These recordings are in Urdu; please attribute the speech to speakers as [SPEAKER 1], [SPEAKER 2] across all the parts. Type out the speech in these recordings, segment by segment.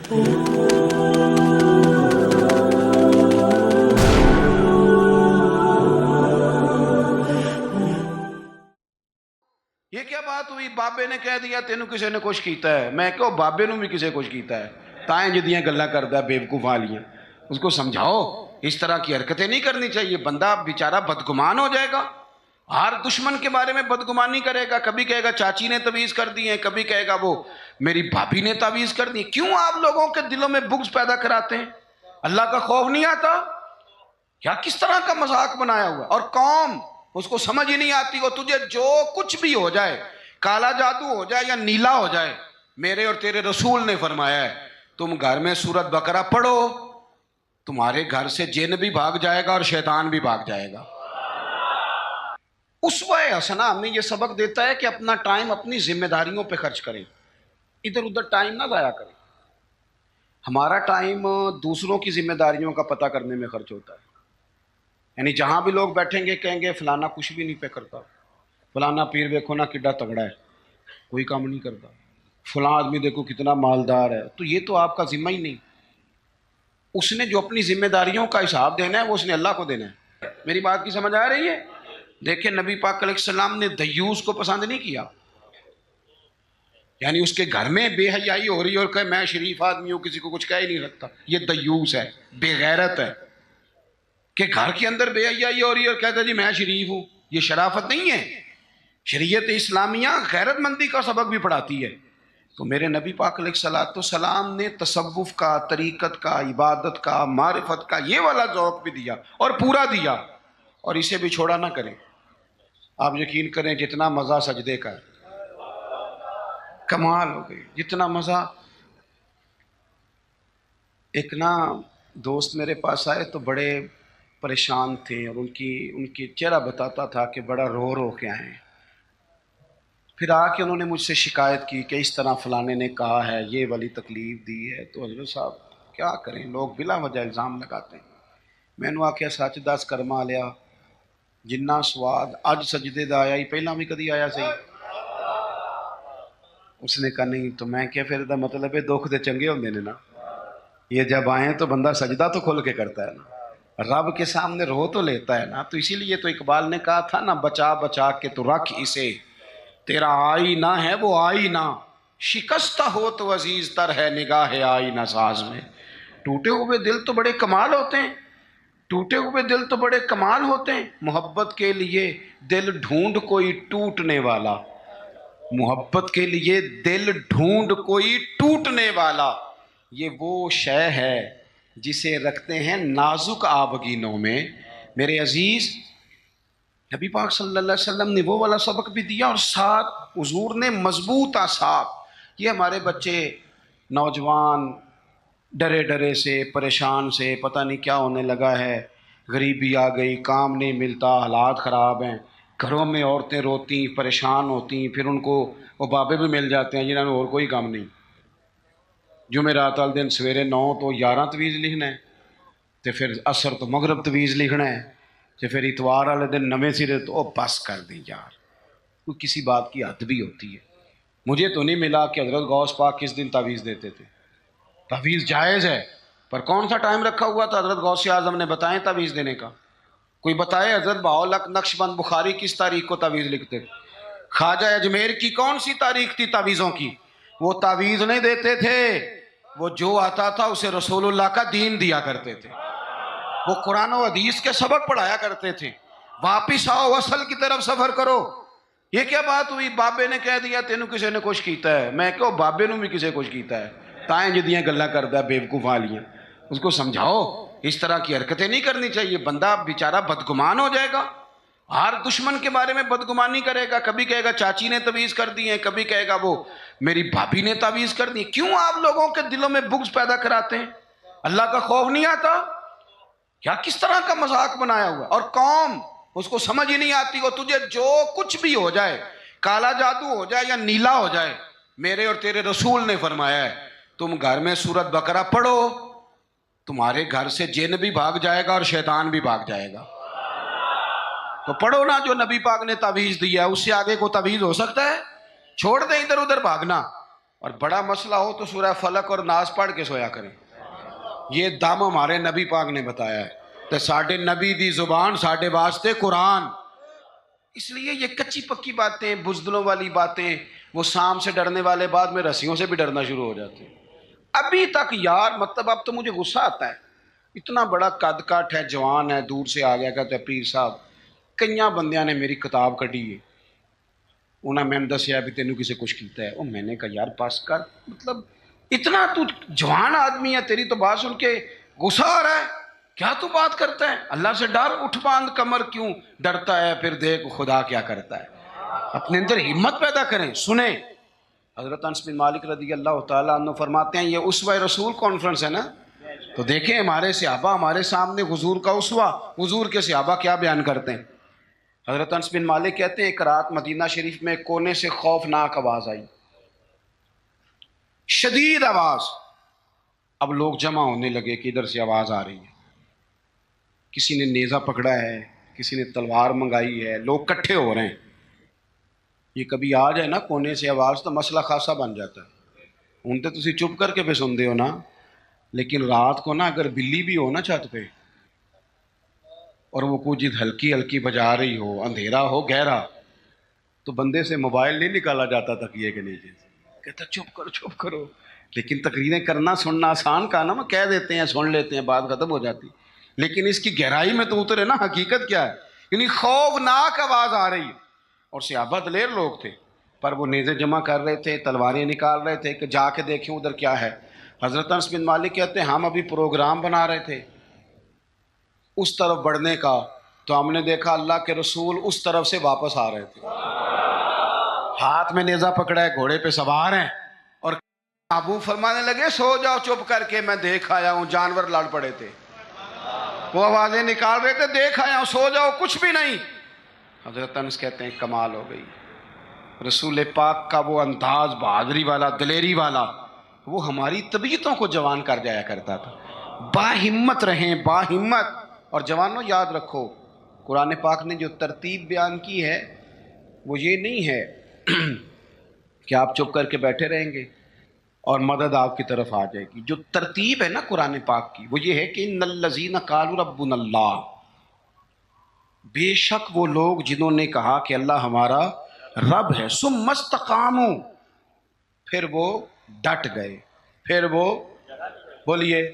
[SPEAKER 1] یہ کیا بات ہوئی؟ بابے نے کہہ دیا تینوں کسی نے کچھ کیتا ہے. میں کہو بابے نو بھی کسی کچھ کیتا ہے. تائیں جدیاں گلاں کردا ہے بیوقوف والیاں. اس کو سمجھاؤ اس طرح کی حرکتیں نہیں کرنی چاہیے. بندہ بیچارہ بدگمان ہو جائے گا. ہر دشمن کے بارے میں بدگمانی کرے گا. کبھی کہے گا چاچی نے تعویذ کر دی ہیں، کبھی کہے گا وہ میری بھابھی نے تعویذ کر دی. کیوں آپ لوگوں کے دلوں میں بغض پیدا کراتے ہیں؟ اللہ کا خوف نہیں آتا کیا؟ کس طرح کا مذاق بنایا ہوا. اور قوم اس کو سمجھ ہی نہیں آتی. وہ تجھے جو کچھ بھی ہو جائے، کالا جادو ہو جائے یا نیلا ہو جائے، میرے اور تیرے رسول نے فرمایا ہے تم گھر میں سورت بقرہ پڑھو، تمہارے گھر سے جن بھی بھاگ جائے گا اور شیطان بھی بھاگ جائے گا. اسوہ حسنہ ہمیں یہ سبق دیتا ہے کہ اپنا ٹائم اپنی ذمہ داریوں پہ خرچ کریں، ادھر ادھر ٹائم نہ ضائع کریں. ہمارا ٹائم دوسروں کی ذمہ داریوں کا پتہ کرنے میں خرچ ہوتا ہے. یعنی جہاں بھی لوگ بیٹھیں گے کہیں گے فلانا کچھ بھی نہیں پہ کرتا، فلانا پیر دیکھو نا کڈا تگڑا ہے، کوئی کام نہیں کرتا، فلاں آدمی دیکھو کتنا مالدار ہے. تو یہ تو آپ کا ذمہ ہی نہیں. اس نے جو اپنی ذمہ داریوں کا حساب دینا ہے وہ اس نے اللہ کو دینا ہے. میری بات کی سمجھ آ رہی ہے؟ دیکھیں نبی پاک علیہ السلام نے دیوس کو پسند نہیں کیا. یعنی اس کے گھر میں بے حیائی ہو رہی ہے اور کہ میں شریف آدمی ہوں، کسی کو کچھ کہہ ہی نہیں سکتا. یہ دیوس ہے، بے غیرت ہے. کہ گھر کے اندر بے حیائی ہو رہی ہے اور کہتا جی میں شریف ہوں، یہ شرافت نہیں ہے. شریعت اسلامیہ غیرت مندی کا سبق بھی پڑھاتی ہے. تو میرے نبی پاک علیہ السلام نے تصوف کا، طریقت کا، عبادت کا، معرفت کا یہ والا ذوق بھی دیا اور پورا دیا، اور اسے بھی چھوڑا نہ کریں. آپ یقین کریں جتنا مزہ سجدے کا ہے، کمال ہو گئی جتنا مزہ. ایک نا دوست میرے پاس آئے تو بڑے پریشان تھے اور ان کی چہرہ بتاتا تھا کہ بڑا رو رو کے آئے. پھر آ کے انہوں نے مجھ سے شکایت کی کہ اس طرح فلانے نے کہا ہے، یہ والی تکلیف دی ہے. تو حضرت صاحب کیا کریں، لوگ بلا وجہ الزام لگاتے ہیں. میں نے آخیا سچ دس کرما لیا جنہ سواد اج سجدے دا آیا ہی پہلا بھی کدی آیا صحیح. اس نے کہا نہیں. تو میں کیا پھر دا مطلب ہے دکھ دے چنگے ہوندے نے نا، یہ جب آئیں تو بندہ سجدہ تو کھول کے کرتا ہے نا، رب کے سامنے رو تو لیتا ہے نا. تو اسی لیے تو اقبال نے کہا تھا نا بچا بچا کے تو رکھ اسے، تیرا آئینہ ہے وہ آئینہ، شکستہ ہو تو عزیز تر ہے نگاہ آئینہ ساز میں. ٹوٹے ہوئے دل تو بڑے کمال ہوتے ہیں، ٹوٹے ہوئے دل تو بڑے کمال ہوتے ہیں. محبت کے لیے دل ڈھونڈ کوئی ٹوٹنے والا، محبت کے لیے دل ڈھونڈ کوئی ٹوٹنے والا. یہ وہ شے ہے جسے رکھتے ہیں نازک آبگینوں میں. میرے عزیز نبی پاک صلی اللہ علیہ وسلم نے وہ والا سبق بھی دیا اور ساتھ حضور نے مضبوط آثار. یہ ہمارے بچے نوجوان ڈرے ڈرے سے، پریشان سے، پتہ نہیں کیا ہونے لگا ہے، غریبی آ گئی، کام نہیں ملتا، حالات خراب ہیں، گھروں میں عورتیں روتی پریشان ہوتی، پھر ان کو وہ بابے بھی مل جاتے ہیں جنہوں نے اور کوئی کام نہیں. جمعرات والے دن سویرے 9 تو 11 تویز لکھنا ہے، تو پھر عصر تو مغرب تویز لکھنا ہے، تو پھر اتوار والے دن نویں سرے تو او بس کر دیں یار، کوئی کسی بات کی حد بھی ہوتی ہے. مجھے تو نہیں ملا کہ حضرت غوث پاک کس دن تعویذ دیتے تھے. تعویذ جائز ہے پر کون سا ٹائم رکھا ہوا تھا حضرت غوث اعظم نے بتائیں تعویذ دینے کا؟ کوئی بتائے حضرت بہاؤالحق نقشبند بخاری کس تاریخ کو تعویذ لکھتے؟ خواجہ اجمیر کی کون سی تاریخ تھی تعویذوں کی؟ وہ تعویذ نہیں دیتے تھے، وہ جو آتا تھا اسے رسول اللہ کا دین دیا کرتے تھے، وہ قرآن و حدیث کے سبق پڑھایا کرتے تھے. واپس آؤ، اصل کی طرف سفر کرو. یہ کیا بات ہوئی؟ بابے نے کہہ دیا تینوں کسی نے کچھ کیتا ہے. میں کہو بابے نو بھی کسی کچھ کیتا ہے. تائیں جدیاں گلاں کردا ہے بیوقوف والیاں. اس کو سمجھاؤ اس طرح کی حرکتیں نہیں کرنی چاہیے. بندہ بیچارہ بدگمان ہو جائے گا. ہر دشمن کے بارے میں بدگمانی کرے گا. کبھی کہے گا چاچی نے تعویذ کر دی ہیں، کبھی کہے گا وہ میری بھابھی نے تعویذ کر دی. کیوں آپ لوگوں کے دلوں میں بغض پیدا کراتے ہیں؟ اللہ کا خوف نہیں آتا کیا؟ کس طرح کا مذاق بنایا ہوا. اور قوم اس کو سمجھ ہی نہیں آتی. وہ تجھے جو کچھ بھی ہو جائے، کالا جادو ہو جائے یا نیلا ہو جائے، میرے اور تیرے رسول نے فرمایا ہے تم گھر میں سورت بقرہ پڑھو، تمہارے گھر سے جن بھی بھاگ جائے گا اور شیطان بھی بھاگ جائے گا. تو پڑھو نا جو نبی پاک نے تعویذ دیا ہے. اس سے آگے کو تعویذ ہو سکتا ہے؟ چھوڑ دیں ادھر ادھر بھاگنا. اور بڑا مسئلہ ہو تو سورہ فلق اور ناس پڑھ کے سویا کریں. یہ دم ہمارے نبی پاک نے بتایا ہے تو ساڈے نبی دی زبان ساڈے واسطے قرآن. اس لیے یہ کچی پکی باتیں، بزدلوں والی باتیں، وہ سام سے ڈرنے والے بعد میں رسیوں سے بھی ڈرنا شروع ہو جاتے ہیں. ابھی تک یار مطلب اب تو مجھے غصہ آتا ہے. اتنا بڑا قد کاٹ ہے، جوان ہے، دور سے آ گیا کہتے ہیں پیر صاحب کئیاں بندیاں نے میری کتاب کٹی ہے، انہیں میں نے دسیا بھی تینوں کسے کچھ کیتا ہے. میں نے کہا یار پاس کر، مطلب اتنا تو جوان آدمی ہے، تیری تو بات سن کے غصہ آ رہا ہے، کیا تو بات کرتا ہے؟ اللہ سے ڈر، اٹھ باندھ کمر کیوں ڈرتا ہے؟ پھر دیکھ خدا کیا کرتا ہے. اپنے اندر ہمت پیدا کریں، سنیں. حضرت انس بن مالک رضی اللہ تعالیٰ عنہ فرماتے ہیں یہ اسوہ رسول کانفرنس ہے نا، تو دیکھیں ہمارے صحابہ ہمارے سامنے حضور کا اسوہ، حضور کے صحابہ کیا بیان کرتے ہیں. حضرت انس بن مالک کہتے ہیں ایک رات مدینہ شریف میں کونے سے خوفناک آواز آئی، شدید آواز. اب لوگ جمع ہونے لگے کہ ادھر سے آواز آ رہی ہے، کسی نے نیزہ پکڑا ہے، کسی نے تلوار منگائی ہے، لوگ کٹھے ہو رہے ہیں. یہ کبھی آ جائے نا کونے سے آواز تو مسئلہ خاصا بن جاتا ہے. ہوں تو تسی چپ کر کے پہ سن دے ہو نا، لیکن رات کو نا اگر بلی بھی ہو نا چھت پہ اور وہ کوئی چیز ہلکی ہلکی بجا رہی ہو، اندھیرا ہو گہرا، تو بندے سے موبائل نہیں نکالا جاتا تکیے کے نیچے سے، کہتا چپ کرو چپ کرو. لیکن تقریریں کرنا سننا آسان کا نا، کہہ دیتے ہیں سن لیتے ہیں بات ختم ہو جاتی، لیکن اس کی گہرائی میں تو اترے نا حقیقت کیا ہے. یعنی خوفناک آواز آ رہی ہے اور صحابہ دلیر لوگ تھے، پر وہ نیزے جمع کر رہے تھے، تلواریں نکال رہے تھے کہ جا کے دیکھیں ادھر کیا ہے. حضرت انس بن مالک کہتے ہیں ہم ابھی پروگرام بنا رہے تھے اس طرف بڑھنے کا، تو ہم نے دیکھا اللہ کے رسول اس طرف سے واپس آ رہے تھے، ہاتھ میں نیزہ پکڑا ہے، گھوڑے پہ سوار ہیں، اور ابو فرمانے لگے سو جاؤ چپ کر کے، میں دیکھ آیا ہوں جانور لڑ پڑے تھے، وہ آوازیں نکال رہے تھے، دیکھ آیا ہوں، سو جاؤ کچھ بھی نہیں. حضرت انس کہتے ہیں کمال ہو گئی. رسول پاک کا وہ انداز بہادری والا، دلیری والا، وہ ہماری طبیعتوں کو جوان کر جایا کرتا تھا. با ہمت رہیں، با ہمت. اور جوانوں یاد رکھو قرآن پاک نے جو ترتیب بیان کی ہے وہ یہ نہیں ہے کہ آپ چپ کر کے بیٹھے رہیں گے اور مدد آپ کی طرف آ جائے گی. جو ترتیب ہے نا قرآن پاک کی وہ یہ ہے کہ ان الذین قالوا ربنا اللہ، بے شک وہ لوگ جنہوں نے کہا کہ اللہ ہمارا رب ہے، ثم استقاموا، پھر وہ ڈٹ گئے، پھر وہ بولیے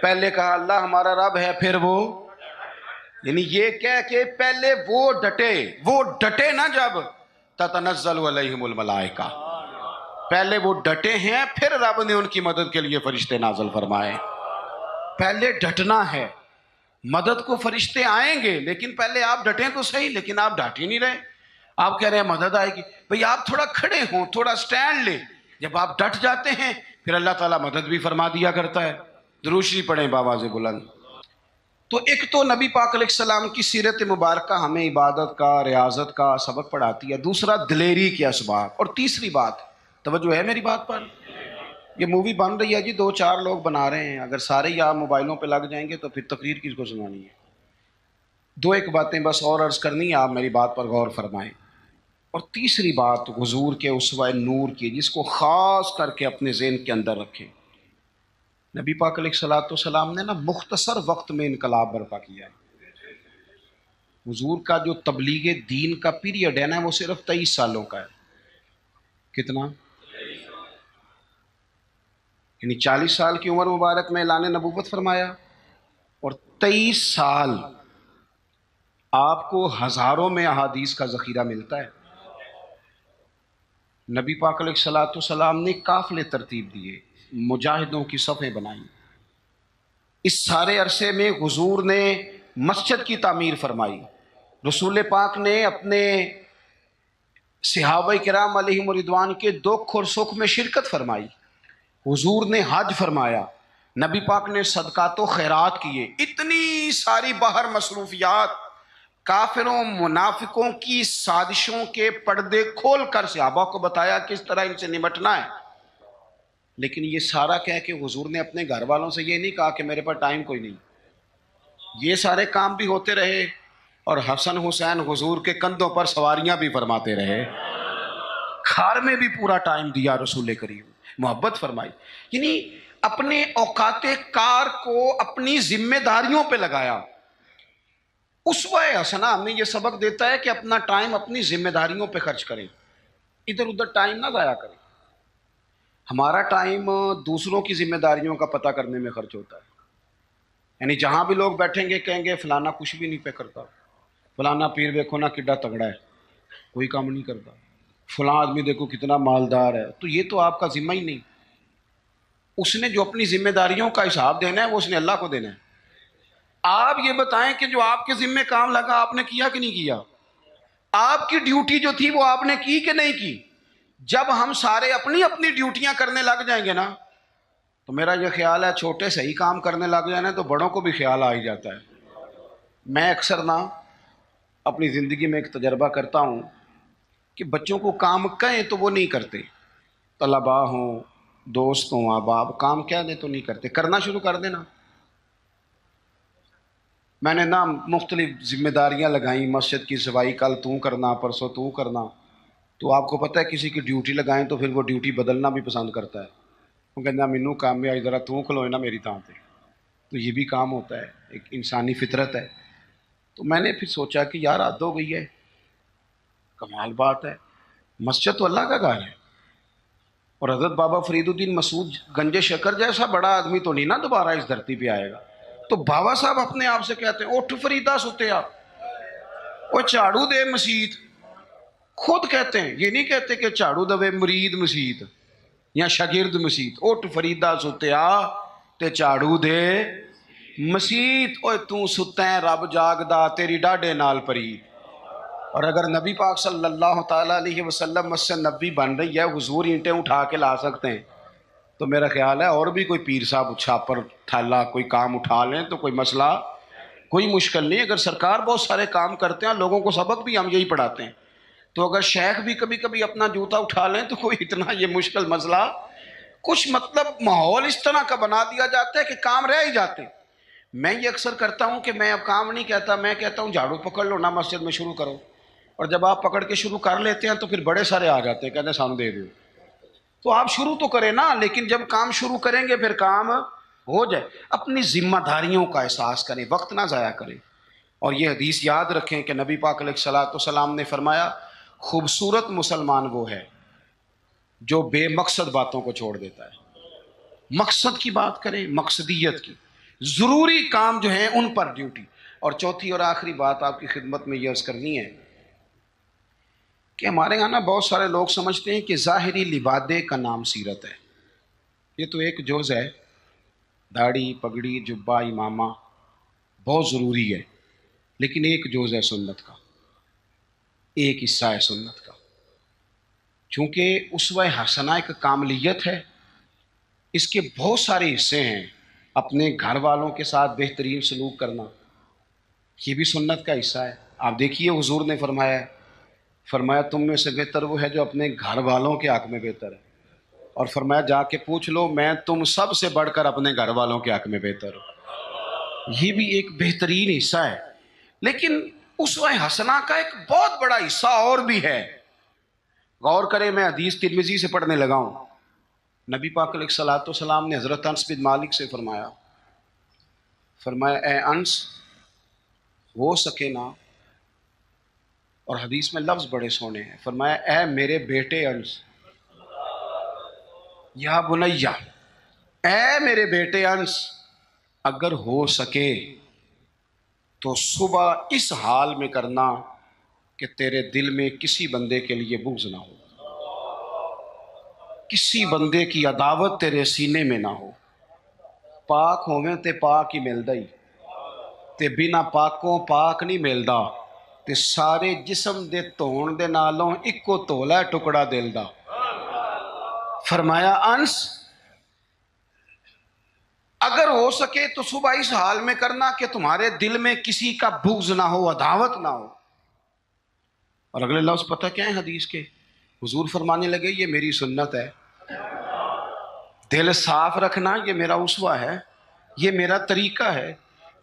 [SPEAKER 1] پہلے کہا اللہ ہمارا رب ہے، پھر وہ، یعنی یہ کہہ کہ پہلے وہ ڈٹے نا، جب تتنزل علیہم الملائکہ، پہلے وہ ڈٹے ہیں، پھر رب نے ان کی مدد کے لیے فرشتے نازل فرمائے. پہلے ڈٹنا ہے، مدد کو فرشتے آئیں گے لیکن پہلے آپ ڈٹیں تو صحیح، لیکن آپ ڈٹ ہی نہیں رہے. آپ کہہ رہے ہیں مدد آئے گی، بھئی آپ تھوڑا کھڑے ہوں، تھوڑا سٹینڈ لیں. جب آپ ڈٹ جاتے ہیں پھر اللہ تعالیٰ مدد بھی فرما دیا کرتا ہے. درود شریف پڑھیں بآواز بلند. تو ایک تو نبی پاک علیہ السلام کی سیرت مبارکہ ہمیں عبادت کا، ریاضت کا سبق پڑھاتی ہے. دوسرا دلیری کے اسباب. اور تیسری بات، توجہ ہے میری بات پر، یہ مووی بن رہی ہے جی، 2-4 لوگ بنا رہے ہیں، اگر سارے ہی آپ موبائلوں پہ لگ جائیں گے تو پھر تقریر کس کو سنانی ہے. 2-1 باتیں بس اور عرض کرنی ہے، آپ میری بات پر غور فرمائیں. اور تیسری بات حضور کے اسوہ نور کی، جس کو خاص کر کے اپنے ذہن کے اندر رکھیں. نبی پاک علیہ الصلوۃ والسلام نے نا مختصر وقت میں انقلاب برپا کیا ہے. حضور کا جو تبلیغ دین کا پیریڈ ہے نا وہ صرف 23 سالوں کا ہے. کتنا؟ یعنی 40 سال کی عمر مبارک میں اعلان نبوت فرمایا اور 23 سال آپ کو ہزاروں میں احادیث کا ذخیرہ ملتا ہے. نبی پاک علیہ الصلوۃ والسلام نے قافلے ترتیب دیے، مجاہدوں کی صفیں بنائیں. اس سارے عرصے میں حضور نے مسجد کی تعمیر فرمائی. رسول پاک نے اپنے صحابہ کرام علیہم رضوان کے دکھ اور سکھ میں شرکت فرمائی. حضور نے حج فرمایا، نبی پاک نے صدقات و خیرات کیے. اتنی ساری باہر مصروفیات، کافروں منافقوں کی سازشوں کے پردے کھول کر صحابہ کو بتایا کس طرح ان سے نمٹنا ہے. لیکن یہ سارا کہہ کہ حضور نے اپنے گھر والوں سے یہ نہیں کہا کہ میرے پاس ٹائم کوئی نہیں. یہ سارے کام بھی ہوتے رہے اور حسن حسین حضور کے کندھوں پر سواریاں بھی فرماتے رہے. گھر میں بھی پورا ٹائم دیا رسول کریم، محبت فرمائی، یعنی اپنے اوقات کار کو اپنی ذمہ داریوں پہ لگایا۔ اسوہ حسنہ ہمیں یہ سبق دیتا ہے کہ اپنا ٹائم اپنی ذمہ داریوں پہ خرچ کریں، ادھر ادھر ٹائم نہ ضائع کریں۔ ہمارا ٹائم دوسروں کی ذمہ داریوں کا پتہ کرنے میں خرچ ہوتا ہے، یعنی جہاں بھی لوگ بیٹھیں گے کہیں گے فلانا کچھ بھی نہیں پہ کرتا، فلانا پیر دیکھو نا کڈا تگڑا ہے، کوئی کام نہیں کرتا، فلاں آدمی دیکھو کتنا مالدار ہے۔ تو یہ تو آپ کا ذمہ ہی نہیں، اس نے جو اپنی ذمہ داریوں کا حساب دینا ہے وہ اس نے اللہ کو دینا ہے۔ آپ یہ بتائیں کہ جو آپ کے ذمہ کام لگا آپ نے کیا کہ نہیں کیا؟ آپ کی ڈیوٹی جو تھی وہ آپ نے کی کہ نہیں کی؟ جب ہم سارے اپنی اپنی ڈیوٹیاں کرنے لگ جائیں گے نا، تو میرا یہ خیال ہے چھوٹے صحیح کام کرنے لگ جائیں نا تو بڑوں کو بھی خیال آ ہی جاتا ہے۔ میں اکثر نا اپنی زندگی میں ایک تجربہ کرتا ہوں کہ بچوں کو کام کہیں تو وہ نہیں کرتے، طلباء ہوں، دوست ہوں، احباب، کام کہہ دیں تو نہیں کرتے، کرنا شروع کر دینا۔ میں نے نا مختلف ذمہ داریاں لگائیں، مسجد کی صفائی کل تو کرنا، پرسوں تو کرنا، تو آپ کو پتہ ہے کسی کی ڈیوٹی لگائیں تو پھر وہ ڈیوٹی بدلنا بھی پسند کرتا ہے، وہ کہنا مینوں کام میں آئی ذرا تو کھلوئے نا میری تاں پہ، تو یہ بھی کام ہوتا ہے، ایک انسانی فطرت ہے۔ تو میں نے پھر سوچا کہ یار حد ہو گئی ہے، کمال بات ہے، مسجد تو اللہ کا گھر ہے، اور حضرت بابا فرید الدین مسعود گنج شکر جیسا بڑا آدمی تو نہیں نا دوبارہ اس دھرتی پہ آئے گا، تو بابا صاحب اپنے آپ سے کہتے ہیں اٹھ فریدہ ستیا، وہ جھاڑو دے مسیت، خود کہتے ہیں، یہ نہیں کہتے کہ جھاڑو دے مرید مسیت یا شاگرد مسیت، اٹھ فریدہ ستیا تے جھاڑو دے مسیت، اوے تو ستا ہے رب جاگدا تیری ڈاڈے نال پری۔ اور اگر نبی پاک صلی اللہ تعالیٰ علیہ وسلم مسجد نبی بن رہی ہے، حضور اینٹیں اٹھا کے لا سکتے ہیں، تو میرا خیال ہے اور بھی کوئی پیر صاحب چھاپر تھالا کوئی کام اٹھا لیں تو کوئی مسئلہ، کوئی مشکل نہیں۔ اگر سرکار بہت سارے کام کرتے ہیں، لوگوں کو سبق بھی ہم یہی پڑھاتے ہیں، تو اگر شیخ بھی کبھی کبھی اپنا جوتا اٹھا لیں تو کوئی اتنا یہ مشکل مسئلہ، کچھ مطلب ماحول اس طرح کا بنا دیا جاتا ہے کہ کام رہ ہی جاتے ہیں۔ میں یہ اکثر کرتا ہوں کہ میں اب کام نہیں کہتا، میں کہتا ہوں جھاڑو پکڑ لو نا مسجد میں شروع کرو، اور جب آپ پکڑ کے شروع کر لیتے ہیں تو پھر بڑے سارے آ جاتے ہیں کہتے ہیں سانو دے دو، تو آپ شروع تو کریں نا، لیکن جب کام شروع کریں گے پھر کام ہو جائے۔ اپنی ذمہ داریوں کا احساس کریں، وقت نہ ضائع کریں، اور یہ حدیث یاد رکھیں کہ نبی پاک علیہ الصلوۃ والسلام نے فرمایا خوبصورت مسلمان وہ ہے جو بے مقصد باتوں کو چھوڑ دیتا ہے۔ مقصد کی بات کریں، مقصدیت کی، ضروری کام جو ہیں ان پر ڈیوٹی۔ اور چوتھی اور آخری بات آپ کی خدمت میں یہ عرض کرنی ہے کہ ہمارے یہاں نا بہت سارے لوگ سمجھتے ہیں کہ ظاہری لبادے کا نام سیرت ہے، یہ تو ایک جز ہے، داڑھی پگڑی جبہ امامہ بہت ضروری ہے، لیکن ایک جز ہے سنت کا، ایک حصہ ہے سنت کا، چونکہ اسوہ حسنہ ایک کاملیت ہے، اس کے بہت سارے حصے ہیں۔ اپنے گھر والوں کے ساتھ بہترین سلوک کرنا یہ بھی سنت کا حصہ ہے۔ آپ دیکھیے حضور نے فرمایا تم میں سے بہتر وہ ہے جو اپنے گھر والوں کے حق میں بہتر ہے، اور فرمایا جا کے پوچھ لو میں تم سب سے بڑھ کر اپنے گھر والوں کے حق میں بہتر ہوں۔ یہ بھی ایک بہترین حصہ ہے، لیکن اسوہ حسنہ کا ایک بہت بڑا حصہ اور بھی ہے۔ غور کریں، میں حدیث ترمذی سے پڑھنے لگا ہوں، نبی پاک علیہ الصلوۃ والسلام نے حضرت انس بن مالک سے فرمایا اے انس ہو سکے نا، اور حدیث میں لفظ بڑے سونے ہیں، فرمایا اے میرے بیٹے انس، یا بنیہ، اے میرے بیٹے انس، اگر ہو سکے تو صبح اس حال میں کرنا کہ تیرے دل میں کسی بندے کے لیے بغض نہ ہو، کسی بندے کی عداوت تیرے سینے میں نہ ہو۔ پاک ہوویں تے پاک ہی ملدا ہی، تے بنا پاکوں پاک نہیں ملدا، تے سارے جسم دے دھون دے نالوں اکو تولا ٹکڑا دل دا۔ فرمایا انس اگر ہو سکے تو صبح اس حال میں کرنا کہ تمہارے دل میں کسی کا بغض نہ ہو، عداوت نہ ہو۔ اور اگلے لفظ پتہ کیا ہے حدیث کے؟ حضور فرمانے لگے یہ میری سنت ہے، دل صاف رکھنا یہ میرا اسوہ ہے، یہ میرا طریقہ ہے۔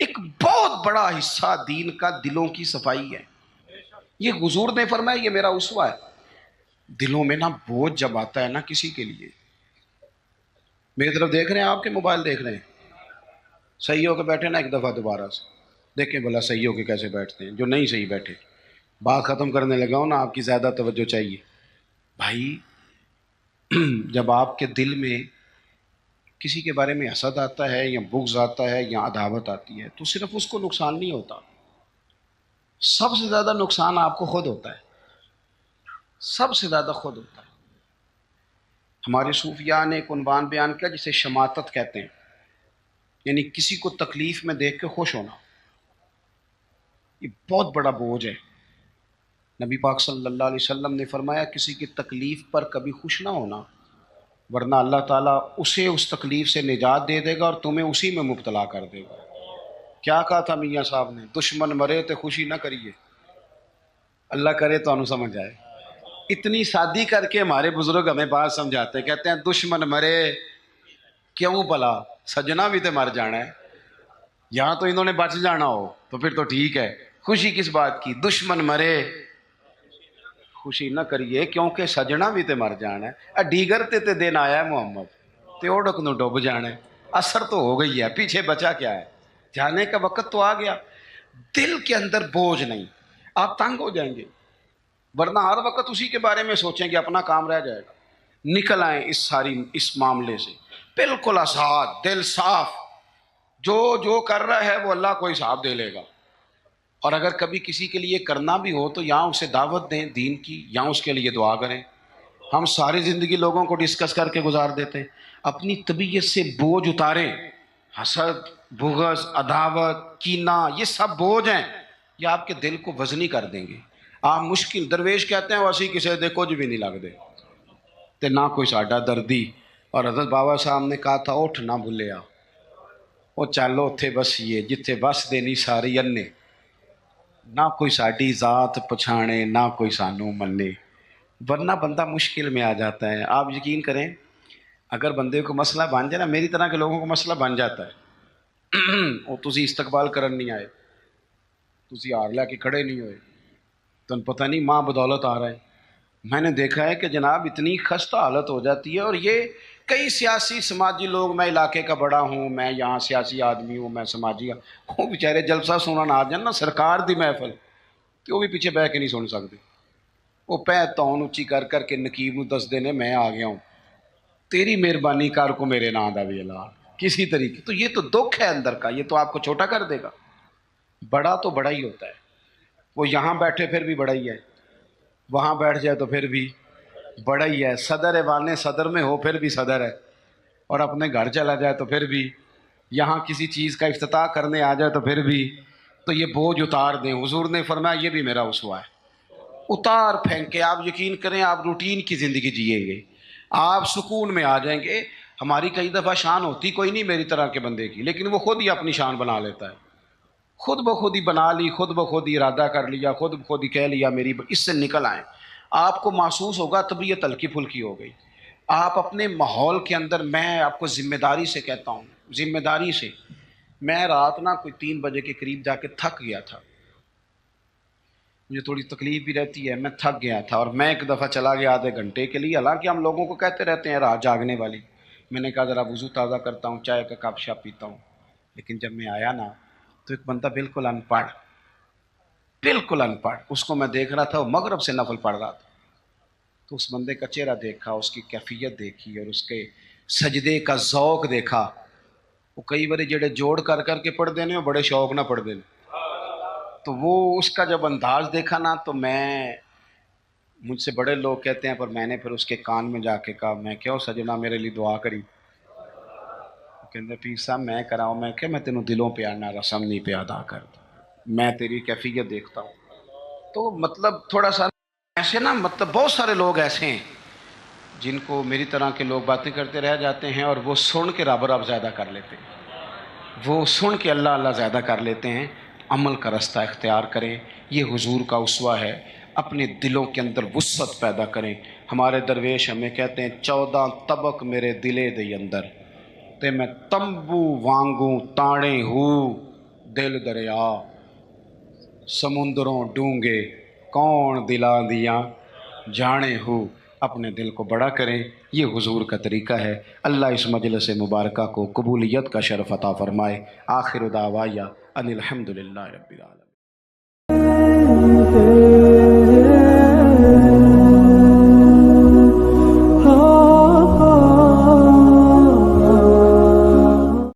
[SPEAKER 1] ایک بہت بڑا حصہ دین کا دلوں کی صفائی ہے، یہ حضور نے فرمایا یہ میرا اسوہ ہے۔ دلوں میں نا بوجھ جب آتا ہے نا کسی کے لیے. میری طرف دیکھ رہے ہیں آپ کے موبائل دیکھ رہے ہیں؟ صحیح ہو کے بیٹھے نا ایک دفعہ دوبارہ سے دیکھیں بھلا صحیح ہو کے کیسے بیٹھتے ہیں. جو نہیں صحیح بیٹھے بات ختم کرنے لگا ہوں نا آپ کی زیادہ توجہ چاہیے. بھائی جب آپ کے دل میں کسی کے بارے میں حسد آتا ہے یا بغض آتا ہے یا عداوت آتی ہے تو صرف اس کو نقصان نہیں ہوتا، سب سے زیادہ نقصان آپ کو خود ہوتا ہے. سب سے زیادہ خود ہوتا ہے. ہمارے صوفیاء نے ایک عنوان بیان کیا جسے شماتت کہتے ہیں، یعنی کسی کو تکلیف میں دیکھ کے خوش ہونا. یہ بہت بڑا بوجھ ہے. نبی پاک صلی اللہ علیہ وسلم نے فرمایا کسی کی تکلیف پر کبھی خوش نہ ہونا، ورنہ اللہ تعالیٰ اسے اس تکلیف سے نجات دے دے گا اور تمہیں اسی میں مبتلا کر دے گا. کیا کہا تھا میاں صاحب نے؟ دشمن مرے تو خوشی نہ کریے. اللہ کرے تو انو سمجھ آئے. اتنی شادی کر کے ہمارے بزرگ ہمیں بات سمجھاتے کہتے ہیں دشمن مرے کیوں بلا، سجنا بھی تو مر جانا ہے. یہاں تو انہوں نے بچ جانا ہو تو پھر تو ٹھیک ہے، خوشی کس بات کی؟ دشمن مرے خوشی نہ کریے کیونکہ سجنا بھی تے مر جانا ہے. ڈیگر تے دن آیا ہے محمد تے اوڑک نو ڈوب جانا ہے. اثر تو ہو گئی ہے، پیچھے بچا کیا ہے؟ جانے کا وقت تو آ گیا. دل کے اندر بوجھ نہیں، آپ تنگ ہو جائیں گے، ورنہ ہر وقت اسی کے بارے میں سوچیں کہ اپنا کام رہ جائے گا. نکل آئیں اس معاملے سے بالکل آزاد، دل صاف. جو کر رہا ہے وہ اللہ کو حساب دے لے گا. اور اگر کبھی کسی کے لیے کرنا بھی ہو تو یہاں اسے دعوت دیں دین کی، یہاں اس کے لیے دعا کریں. ہم ساری زندگی لوگوں کو ڈسکس کر کے گزار دیتے ہیں. اپنی طبیعت سے بوجھ اتاریں. حسد، بغض، عداوت، کینہ، یہ سب بوجھ ہیں، یہ آپ کے دل کو وزنی کر دیں گے. آپ مشکل درویش کہتے ہیں ویسی کسی دے کچھ بھی نہیں لگ دے تے نہ کوئی ساڈا دردی. اور حضرت بابا صاحب نے کہا تھا اٹھ نہ بھولیا، وہ چلو اتھے بسیے جتھے بس دینی ساری انے، نہ کوئی ساڈی ذات پچھانے نہ کوئی سانو منے. ورنہ بندہ مشکل میں آ جاتا ہے. آپ یقین کریں اگر بندے کو مسئلہ بن جائے نا، میری طرح کے لوگوں کو مسئلہ بن جاتا ہے وہ تسی استقبال کرن نہیں آئے، تسی ہار لے کے کھڑے نہیں ہوئے، تم پتہ نہیں ماں بدولت آ رہا ہے. میں نے دیکھا ہے کہ جناب اتنی خستہ حالت ہو جاتی ہے. اور یہ کئی سیاسی سماجی لوگ، میں علاقے کا بڑا ہوں، میں یہاں سیاسی آدمی ہوں، میں سماجی وہ بیچارے جلسہ سنن آ جان نا سرکار دی محفل تو وہ بھی پیچھے بہ کے نہیں سن سکتے. وہ پہ تون اچھی کر کر کے نقیب نو دس دینے میں آ گیا ہوں، تیری مہربانی کر کو میرے نام دا بھی اعلان کسی طریقے. تو یہ تو دکھ ہے اندر کا، یہ تو آپ کو چھوٹا کر دے گا. بڑا تو بڑا ہی ہوتا ہے. وہ یہاں بیٹھے پھر بھی بڑا ہی ہے، وہاں بیٹھ جائے تو پھر بھی بڑا ہی ہے. صدر ایوان صدر میں ہو پھر بھی صدر ہے، اور اپنے گھر چلا جائے تو پھر بھی، یہاں کسی چیز کا افتتاح کرنے آ جائے تو پھر بھی. تو یہ بوجھ اتار دیں. حضور نے فرمایا یہ بھی میرا اسوہ ہے. اتار پھینک کے آپ یقین کریں آپ روٹین کی زندگی جئیں گے، آپ سکون میں آ جائیں گے. ہماری کئی دفعہ شان ہوتی کوئی نہیں میری طرح کے بندے کی، لیکن وہ خود ہی اپنی شان بنا لیتا ہے. خود بخود ہی بنا لی، خود بخود ہی ارادہ کر لیا، خود بخود ہی کہہ لیا میری اس سے نکل آئیں. آپ کو محسوس ہوگا طبیعت ہلکی پھلکی ہو گئی. آپ اپنے ماحول کے اندر، میں آپ کو ذمہ داری سے کہتا ہوں، ذمہ داری سے، میں رات نا کوئی 3 بجے کے قریب جا کے تھک گیا تھا. مجھے تھوڑی تکلیف بھی رہتی ہے، میں تھک گیا تھا اور میں ایک دفعہ چلا گیا آدھے گھنٹے کے لیے. حالانکہ ہم لوگوں کو کہتے رہتے ہیں رات جاگنے والی. میں نے کہا ذرا وضو تازہ کرتا ہوں، چائے کا کپ شاپ پیتا ہوں. لیکن جب میں آیا نا تو ایک بندہ بالکل ان پڑھ، بالکل ان پڑھ، اس کو میں دیکھ رہا تھا وہ مغرب سے نفل پڑھ رہا تھا. تو اس بندے کا چہرہ دیکھا، اس کی کیفیت دیکھی اور اس کے سجدے کا ذوق دیکھا. وہ کئی بارے جڑے جوڑ کر کر کے پڑھ دینے وہ بڑے شوق نہ پڑھ دینے. تو وہ اس کا جب انداز دیکھا نا تو مجھ سے بڑے لوگ کہتے ہیں، پر میں نے پھر اس کے کان میں جا کے کہا میں کیا سجنا میرے لیے دعا کری. کہتے پیر صاحب میں کراؤں. میں کہ میں تینوں دلوں پہ آنا رسم نہیں پہ ادا کرتا، میں تیری کیفیت دیکھتا ہوں. تو مطلب تھوڑا سا ایسے نا، مطلب بہت سارے لوگ ایسے ہیں جن کو میری طرح کے لوگ باتیں کرتے رہ جاتے ہیں اور وہ سن کے رب رب زیادہ کر لیتے ہیں، وہ سن کے اللہ اللہ زیادہ کر لیتے ہیں. عمل کا رستہ اختیار کریں، یہ حضور کا اسوہ ہے. اپنے دلوں کے اندر وسعت پیدا کریں. ہمارے درویش ہمیں کہتے ہیں 14 طبق میرے دلے دے اندر تے میں تمبو وانگوں تاڑے ہو، دل دریا سمندروں ڈونگے کون دلاں دیاں جانے ہو. اپنے دل کو بڑا کریں، یہ حضور کا طریقہ ہے۔ اللہ اس مجلس مبارکہ کو قبولیت کا شرف عطا فرمائے۔ آخر دعوایا ان الحمدللہ رب العالمین۔